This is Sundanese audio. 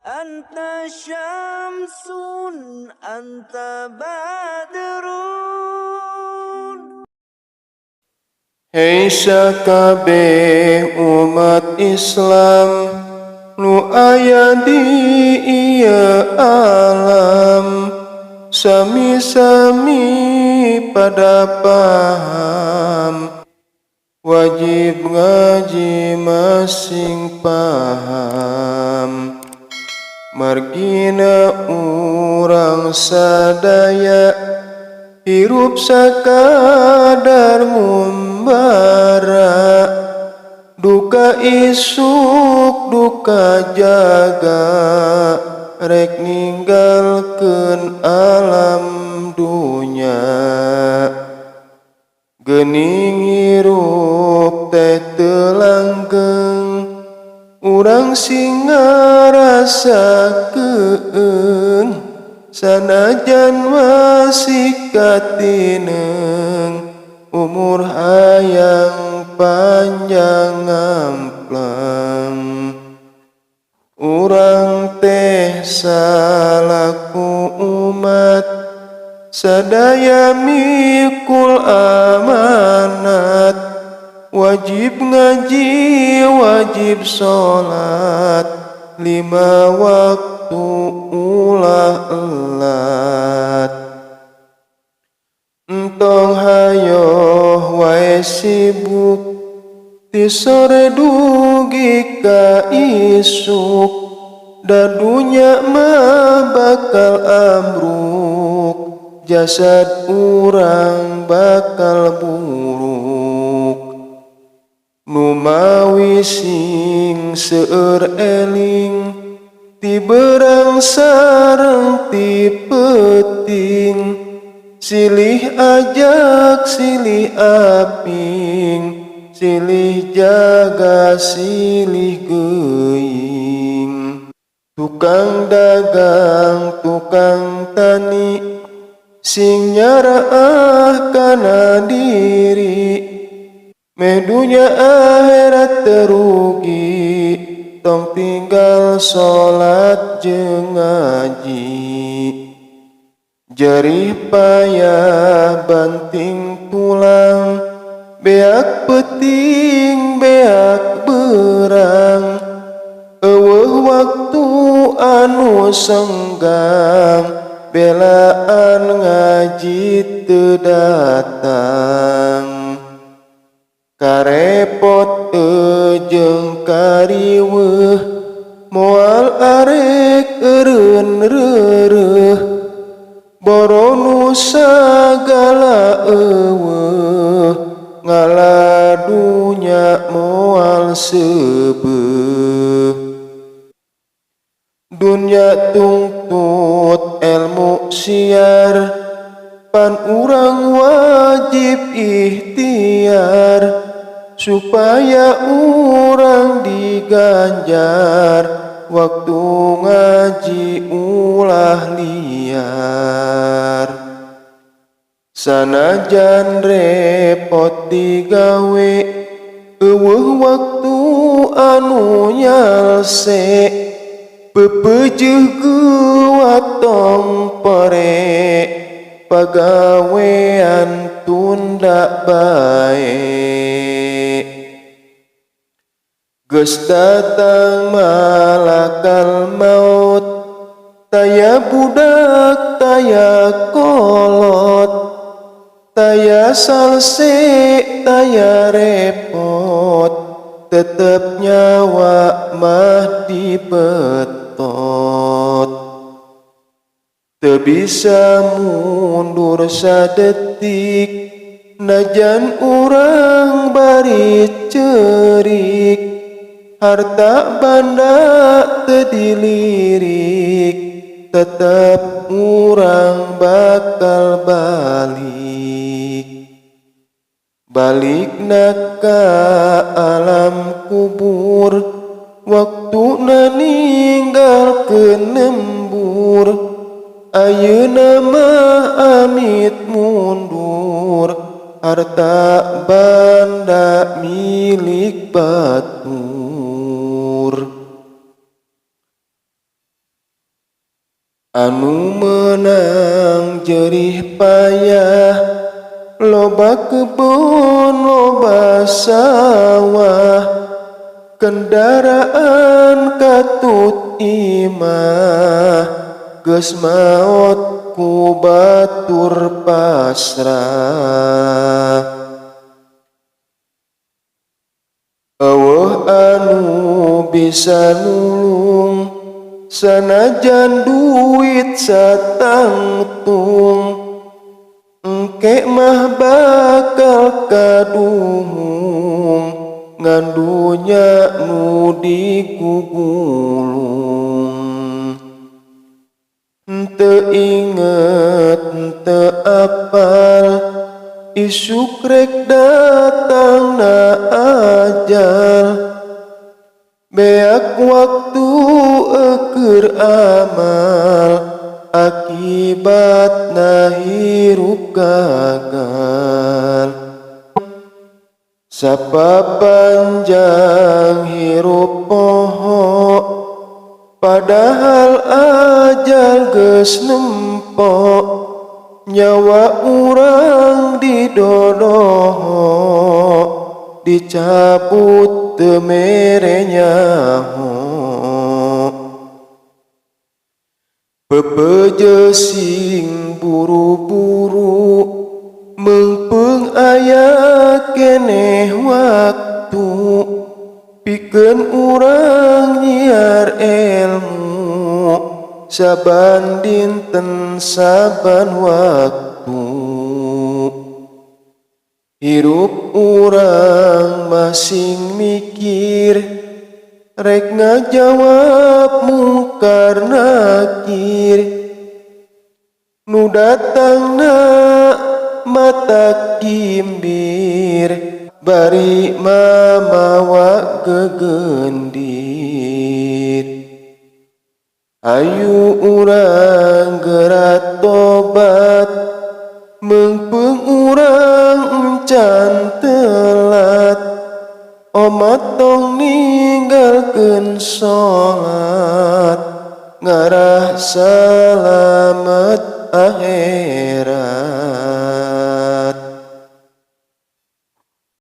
Anta syamsun, anta badrun. Hei sakabeh umat Islam nu aya di ieu alam, sami-sami pada paham, wajib ngaji masing paham. Margina urang sadaya hirup sakadar mumbara, duka isuk duka jaga, rek ninggalkeun alam dunya. Geuning hirup teh teu langgeng, urang sing ngarasakeun, sanajan masih katineung, umur hayang panjang ngamplang. Urang teh salaku umat sadaya mikul amanat, wajib ngaji wajib sholat, 5 waktu ulah elat. Entong hayoh wae sibuk, ti sore dugi ka isuk, dadunya mah bakal ambruk, jasad urang bakal buruk. Nu mawi sing seueur eling, ti beurang sareng ti peuting, silih ajak silih aping, silih jaga silih geuing. Tukang dagang tukang tani, sing nyaraah kana diri, meh dunya akhirat terugi, tong tinggal sholat jeung ngaji. Jerih payah banting tulang, beak peuting beak beurang, eueuh waktu anu senggang, belaan ngaji teu datang. Karepot jeung kariweuh, moal arek eureun reureuh, boro nu sagala eueuh, ngaladunya moal seubeuh. Dunya tungtut elmu siar, pan urang wajib ikhtiar, supaya urang diganjar, waktu ngaji ulah liar. Sanajan repot digawe, eueuh waktu anu nyalse, pepeujeuh geuwat tong pare, pagawean tunda bae. Geus datang malakal maut, taya budak taya kolot, taya salse taya repot, tetep nyawa mah dibetot. Teu bisa mundur sadetik, najan urang bari ceurik, harta banda teu dilirik, tetep urang bakal balik. Balikna ka alam kubur, waktuna ninggalkeun lembur, ayeuna mah amit mundur, harta banda milik batur. anu menang jerih payah, loba kebun loba sawah, kendaraan katut imah, geus maot ku batur pasrah. Eueuh anu bisa nulung, sanajan duit satangtung, engke mah bakal kaduhung, ngan dunya nu digugulung. Henteu inget, henteu apal, isuk rek datang na ajal, beak waktu keur amal, akibatna hirup gagal. Sapapanjang hirup poho, padahal ajal geus nempok, nyawa urang didodoho, dicabut teu mere nyaho. Bebeje sing buru-buru, meungpeung aya keneh waktu, pikeun urang nyiar ilmu, saban dinten saban waktu. Hirup urang masing mikir, rek ngajawab mungkar nakir, nu datangna mata kimbir, bari mamawa gegendit. Ayu urang geura tobat, meungpeung urang encan telat, omat tong ninggalkeun salat, ngarah salamet akhirat.